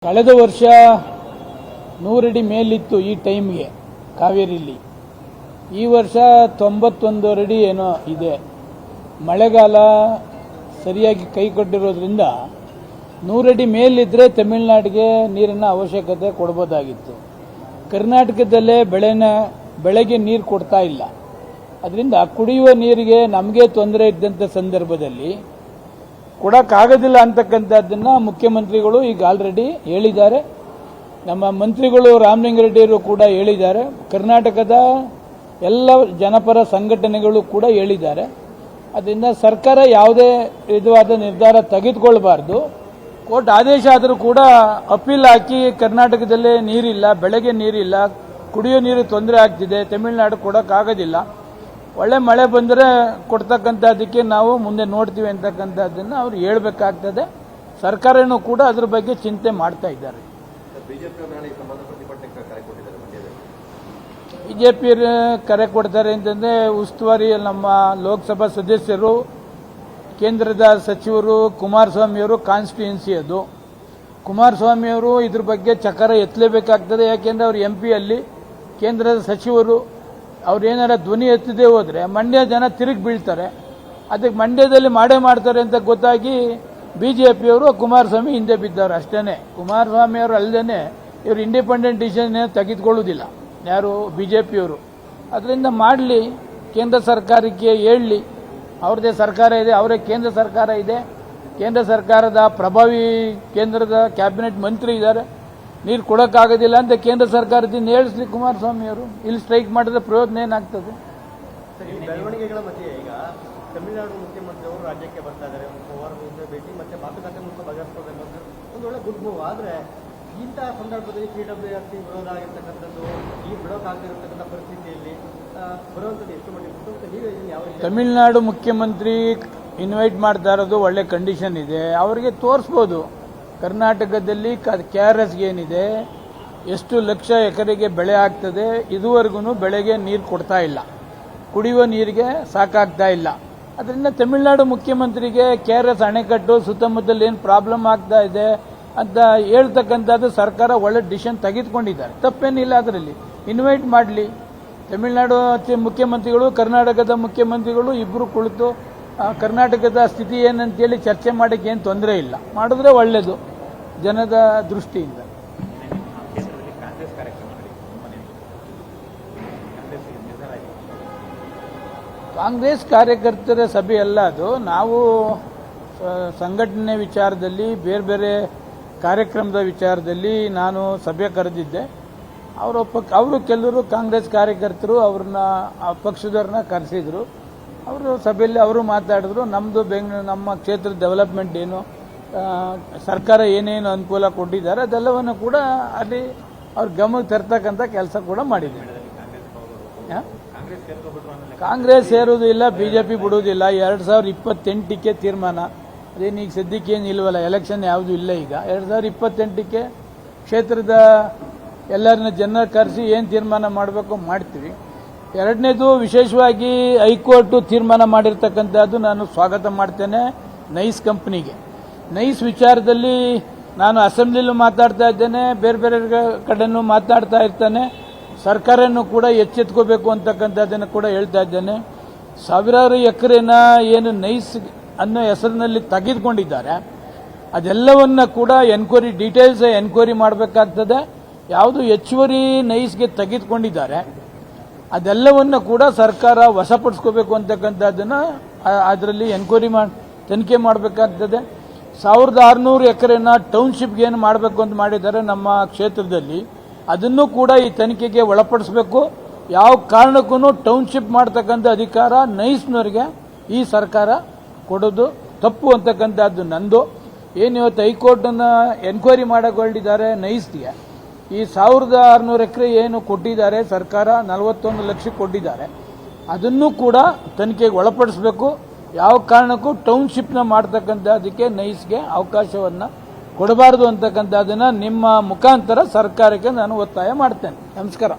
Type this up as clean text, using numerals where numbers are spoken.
ಕಳೆದ ವರ್ಷ 100 ಅಡಿ ಮೇಲಿತ್ತು ಈ ಟೈಮ್ಗೆ ಕಾವೇರಿಯಲ್ಲಿ. ಈ ವರ್ಷ 91 ಅಡಿ ಏನೋ ಇದೆ. ಮಳೆಗಾಲ ಸರಿಯಾಗಿ ಕೈ ಕೊಟ್ಟಿರೋದ್ರಿಂದ 100 ಅಡಿ ಮೇಲಿದ್ರೆ ತಮಿಳುನಾಡಿಗೆ ನೀರಿನ ಅವಶ್ಯಕತೆ ಕೊಡಬಹುದಾಗಿತ್ತು. ಕರ್ನಾಟಕದಲ್ಲೇ ಬೆಳೆಗೆ ನೀರು ಕೊಡ್ತಾ ಇಲ್ಲ. ಅದರಿಂದ ಕುಡಿಯುವ ನೀರಿಗೆ ನಮಗೆ ತೊಂದರೆ ಇದ್ದಂಥ ಸಂದರ್ಭದಲ್ಲಿ ಕೊಡಕ್ಕಾಗೋದಿಲ್ಲ ಅಂತಕ್ಕಂಥದ್ದನ್ನು ಮುಖ್ಯಮಂತ್ರಿಗಳು ಈಗ ಆಲ್ರೆಡಿ ಹೇಳಿದ್ದಾರೆ. ನಮ್ಮ ಮಂತ್ರಿಗಳು ರಾಮಲಿಂಗಾರೆಡ್ಡಿಯವರು ಕೂಡ ಹೇಳಿದ್ದಾರೆ. ಕರ್ನಾಟಕದ ಎಲ್ಲ ಜನಪರ ಸಂಘಟನೆಗಳು ಕೂಡ ಹೇಳಿದ್ದಾರೆ. ಅದರಿಂದ ಸರ್ಕಾರ ಯಾವುದೇ ವಿಧವಾದ ನಿರ್ಧಾರ ತೆಗೆದುಕೊಳ್ಳಬಾರ್ದು. ಕೋರ್ಟ್ ಆದೇಶ ಆದರೂ ಕೂಡ ಅಪೀಲ್ ಹಾಕಿ ಕರ್ನಾಟಕದಲ್ಲೇ ನೀರಿಲ್ಲ, ಬೆಳೆಗೆ ನೀರಿಲ್ಲ, ಕುಡಿಯೋ ನೀರು ತೊಂದರೆ ಆಗ್ತಿದೆ, ತಮಿಳುನಾಡು ಕೊಡೋಕ್ಕಾಗೋದಿಲ್ಲ, ಒಳ್ಳೆ ಮಳೆ ಬಂದರೆ ಕೊಡ್ತಕ್ಕಂಥದ್ದಕ್ಕೆ ನಾವು ಮುಂದೆ ನೋಡ್ತೀವಿ ಅಂತಕ್ಕಂಥದ್ದನ್ನು ಅವ್ರು ಹೇಳಬೇಕಾಗ್ತದೆ. ಸರ್ಕಾರನೂ ಕೂಡ ಅದ್ರ ಬಗ್ಗೆ ಚಿಂತೆ ಮಾಡ್ತಾ ಇದ್ದಾರೆ. ಬಿಜೆಪಿ ಕರೆ ಕೊಡ್ತಾರೆ ಅಂತಂದ್ರೆ ಉಸ್ತುವಾರಿ ನಮ್ಮ ಲೋಕಸಭಾ ಸದಸ್ಯರು, ಕೇಂದ್ರದ ಸಚಿವರು ಕುಮಾರಸ್ವಾಮಿಯವರು ಕಾನ್ಸ್ಟಿಟ್ಯೂನ್ಸಿ ಅದು. ಕುಮಾರಸ್ವಾಮಿಯವರು ಇದ್ರ ಬಗ್ಗೆ ಚಕ್ರ ಎತ್ತಲೇಬೇಕಾಗ್ತದೆ. ಯಾಕೆಂದ್ರೆ ಅವರು MP ಅಲ್ಲಿ ಕೇಂದ್ರದ ಸಚಿವರು, ಅವ್ರೇನಾರ ಧ್ವನಿ ಎತ್ತದೇ ಹೋದ್ರೆ ಮಂಡ್ಯ ಜನ ತಿರುಗಿ ಬೀಳ್ತಾರೆ. ಅದಕ್ಕೆ ಮಂಡ್ಯದಲ್ಲಿ ಮಾಡ್ತಾರೆ ಅಂತ ಗೊತ್ತಾಗಿ ಬಿಜೆಪಿಯವರು ಕುಮಾರಸ್ವಾಮಿ ಹಿಂದೆ ಬಿದ್ದವರು ಅಷ್ಟೇನೆ. ಕುಮಾರಸ್ವಾಮಿಯವರು ಅಲ್ಲದೇನೆ ಇವರು ಇಂಡಿಪೆಂಡೆಂಟ್ ಡಿಸಿಷನ್ ತೆಗೆದುಕೊಳ್ಳುವುದಿಲ್ಲ ಯಾರು ಬಿಜೆಪಿಯವರು. ಅದರಿಂದ ಮಾಡಲಿ, ಕೇಂದ್ರ ಸರ್ಕಾರಕ್ಕೆ ಹೇಳಲಿ, ಅವ್ರದ್ದೇ ಸರ್ಕಾರ ಇದೆ, ಅವರೇ ಕೇಂದ್ರ ಸರ್ಕಾರ ಇದೆ, ಕೇಂದ್ರ ಸರ್ಕಾರದ ಪ್ರಭಾವಿ ಕೇಂದ್ರದ ಕ್ಯಾಬಿನೆಟ್ ಮಂತ್ರಿ ಇದ್ದಾರೆ. ನೀರು ಕೊಡೋಕ್ಕಾಗೋದಿಲ್ಲ ಅಂತ ಕೇಂದ್ರ ಸರ್ಕಾರದಿಂದ ಹೇಳಿಸ್ಲಿ ಕುಮಾರಸ್ವಾಮಿ ಅವರು. ಇಲ್ಲಿ ಸ್ಟ್ರೈಕ್ ಮಾಡಿದ್ರೆ ಪ್ರಯೋಜನ ಏನಾಗ್ತದೆ? ಬೆಳವಣಿಗೆಗಳ ಮಧ್ಯೆ ಈಗ ತಮಿಳುನಾಡು ಮುಖ್ಯಮಂತ್ರಿ ಅವರು ರಾಜ್ಯಕ್ಕೆ ಬರ್ತಾ ಇದ್ದಾರೆ. ಸೋಮವಾರದಿಂದ ಭೇಟಿ ಮತ್ತೆ ಮಾತುಕತೆ ಮೂಲಕ ಬಗೆಹರಿಸಬೇಕು ಅಂತ ಒಂದು ಒಳ್ಳೆ ಗುಡ್ ಮೂವ್. ಆದರೆ ಇಂತಹ ಸಂದರ್ಭದಲ್ಲಿ PWRC ವಿರೋಧ ಆಗಿರ್ತಕ್ಕಂಥದ್ದು, ಈ ಬಿಡೋಕ್ಕಾಗದಿರತಕ್ಕಂಥ ಪರಿಸ್ಥಿತಿಯಲ್ಲಿ ಬರುವಂಥದ್ದು ಎಷ್ಟು ಮಟ್ಟಿಗೆ ನೀವೇ ಯಾವ ತಮಿಳುನಾಡು ಮುಖ್ಯಮಂತ್ರಿ ಇನ್ವೈಟ್ ಮಾಡ್ತಾ ಇರೋದು ಒಳ್ಳೆ ಕಂಡೀಷನ್ ಇದೆ. ಅವರಿಗೆ ತೋರಿಸ್ಬೋದು ಕರ್ನಾಟಕದಲ್ಲಿ KRS ಏನಿದೆ, ಎಷ್ಟು ಲಕ್ಷ ಎಕರೆಗೆ ಬೆಳೆ ಆಗ್ತದೆ, ಇದುವರೆಗೂ ಬೆಳೆಗೆ ನೀರು ಕೊಡ್ತಾ ಇಲ್ಲ, ಕುಡಿಯುವ ನೀರಿಗೆ ಸಾಕಾಗ್ತಾ ಇಲ್ಲ. ಅದರಿಂದ ತಮಿಳುನಾಡು ಮುಖ್ಯಮಂತ್ರಿಗೆ KRS ಅಣೆಕಟ್ಟು ಸುತ್ತಮುತ್ತಲು ಏನು ಪ್ರಾಬ್ಲಮ್ ಆಗ್ತಾ ಇದೆ ಅಂತ ಹೇಳ್ತಕ್ಕಂಥದ್ದು ಸರ್ಕಾರ ಒಳ್ಳೆ ಡಿಸಿಷನ್ ತೆಗೆದುಕೊಂಡಿದ್ದಾರೆ. ತಪ್ಪೇನಿಲ್ಲ ಅದರಲ್ಲಿ. ಇನ್ವೈಟ್ ಮಾಡಲಿ. ತಮಿಳುನಾಡು ಮುಖ್ಯಮಂತ್ರಿಗಳು, ಕರ್ನಾಟಕದ ಮುಖ್ಯಮಂತ್ರಿಗಳು ಇಬ್ಬರು ಕುಳಿತು ಕರ್ನಾಟಕದ ಸ್ಥಿತಿ ಏನಂತೇಳಿ ಚರ್ಚೆ ಮಾಡೋಕ್ಕೆ ಏನು ತೊಂದರೆ ಇಲ್ಲ. ಮಾಡಿದ್ರೆ ಒಳ್ಳೆಯದು ಜನದ ದೃಷ್ಟಿಯಿಂದ. ಕಾಂಗ್ರೆಸ್ ಕಾರ್ಯಕರ್ತರ ಸಭೆ ಅಲ್ಲ ಅದು. ನಾವು ಸಂಘಟನೆ ವಿಚಾರದಲ್ಲಿ, ಬೇರೆ ಬೇರೆ ಕಾರ್ಯಕ್ರಮದ ವಿಚಾರದಲ್ಲಿ ನಾನು ಸಭೆ ಕರೆದಿದ್ದೆ. ಅವರು ಕೆಲವರು ಕಾಂಗ್ರೆಸ್ ಕಾರ್ಯಕರ್ತರು ಅವ್ರನ್ನ ಪಕ್ಷದವ್ರನ್ನ ಕರೆಸಿದ್ರು. ಅವರು ಸಭೆಯಲ್ಲಿ ಅವರು ಮಾತಾಡಿದ್ರು. ನಮ್ಮದು ನಮ್ಮ ಕ್ಷೇತ್ರದ ಡೆವಲಪ್ಮೆಂಟ್ ಏನು, ಸರ್ಕಾರ ಏನೇನು ಅನುಕೂಲ ಕೊಟ್ಟಿದ್ದಾರೆ ಅದೆಲ್ಲವನ್ನು ಕೂಡ ಅಲ್ಲಿ ಅವ್ರ ಗಮನಕ್ಕೆ ತರ್ತಕ್ಕಂಥ ಕೆಲಸ ಕೂಡ ಮಾಡಿದ್ದಾರೆ. ಕಾಂಗ್ರೆಸ್ ಸೇರುವುದಿಲ್ಲ, BJP ಬಿಡುವುದಿಲ್ಲ. 2028ಕ್ಕೆ ತೀರ್ಮಾನ. ಅದೇನೀಗ ಸದ್ಯಕ್ಕೆ ಏನು ಇಲ್ವಲ್ಲ, ಎಲೆಕ್ಷನ್ ಯಾವುದೂ ಇಲ್ಲ ಈಗ. 2028ಕ್ಕೆ ಕ್ಷೇತ್ರದ ಎಲ್ಲರನ್ನ ಜನ ಕರೆಸಿ ಏನು ತೀರ್ಮಾನ ಮಾಡಬೇಕು ಮಾಡ್ತೀವಿ. ಎರಡನೇದು, ವಿಶೇಷವಾಗಿ ಹೈಕೋರ್ಟ್ ತೀರ್ಮಾನ ಮಾಡಿರ್ತಕ್ಕಂಥದ್ದು ನಾನು ಸ್ವಾಗತ ಮಾಡ್ತೇನೆ. ನೈಸ್ ಕಂಪನಿಗೆ ನೈಸ್ ವಿಚಾರದಲ್ಲಿ ನಾನು ಅಸೆಂಬ್ಲಿಲೂ ಮಾತಾಡ್ತಾ ಇದ್ದೇನೆ, ಬೇರೆ ಬೇರೆ ಕಡೆನೂ ಮಾತಾಡ್ತಾ ಇರ್ತಾನೆ. ಸರ್ಕಾರನೂ ಕೂಡ ಎಚ್ಚೆತ್ಕೋಬೇಕು ಅಂತಕ್ಕಂಥದ್ದನ್ನು ಕೂಡ ಹೇಳ್ತಾ ಇದ್ದೇನೆ. ಸಾವಿರಾರು ಎಕರೆನ ಏನು ನೈಸ್ ಅನ್ನೋ ಹೆಸರಿನಲ್ಲಿ ತೆಗೆದುಕೊಂಡಿದ್ದಾರೆ, ಅದೆಲ್ಲವನ್ನ ಕೂಡ ಡೀಟೇಲ್ಸ್ ಎನ್ಕ್ವೈರಿ ಮಾಡಬೇಕಾಗ್ತದೆ. ಯಾವುದು ಹೆಚ್ಚುವರಿ ನೈಸ್ಗೆ ತೆಗೆದುಕೊಂಡಿದ್ದಾರೆ ಅದೆಲ್ಲವನ್ನ ಕೂಡ ಸರ್ಕಾರ ವಶಪಡಿಸ್ಕೋಬೇಕು ಅಂತಕ್ಕಂಥದ್ದನ್ನು ಅದರಲ್ಲಿ ತನಿಖೆ ಮಾಡಬೇಕಾಗ್ತದೆ. 1600 ಎಕರೆನ ಟೌನ್ಶಿಪ್ಗೆ ಏನು ಮಾಡಬೇಕು ಅಂತ ಮಾಡಿದ್ದಾರೆ ನಮ್ಮ ಕ್ಷೇತ್ರದಲ್ಲಿ, ಅದನ್ನು ಕೂಡ ಈ ತನಿಖೆಗೆ ಒಳಪಡಿಸಬೇಕು. ಯಾವ ಕಾರಣಕ್ಕೂ ಟೌನ್ಶಿಪ್ ಮಾಡ್ತಕ್ಕಂಥ ಅಧಿಕಾರ ನೈಸ್ನವರಿಗೆ ಈ ಸರ್ಕಾರ ಕೊಡೋದು ತಪ್ಪು ಅಂತಕ್ಕಂಥದ್ದು ನಂದು. ಏನು ಇವತ್ತು ಹೈಕೋರ್ಟನ್ನು ಎನ್ಕ್ವೈರಿ ಮಾಡಕ್ಕೆ ಹೊರಟಿದ್ದಾರೆ ನೈಸ್ಗೆ, ಈ 1600 ಎಕರೆ ಏನು ಕೊಟ್ಟಿದ್ದಾರೆ ಸರ್ಕಾರ, 41 ಲಕ್ಷ ಕೊಟ್ಟಿದ್ದಾರೆ, ಅದನ್ನು ಕೂಡ ತನಿಖೆಗೆ ಒಳಪಡಿಸಬೇಕು. ಯಾವ ಕಾರಣಕ್ಕೂ ಟೌನ್ಶಿಪ್ನ ಮಾಡ್ತಕ್ಕಂಥದ್ದಕ್ಕೆ ನೈಸ್ಗೆ ಅವಕಾಶವನ್ನು ಕೊಡಬಾರದು ಅಂತಕ್ಕಂಥದ್ದನ್ನು ನಿಮ್ಮ ಮುಖಾಂತರ ಸರ್ಕಾರಕ್ಕೆ ನಾನು ಒತ್ತಾಯ ಮಾಡ್ತೇನೆ. ನಮಸ್ಕಾರ.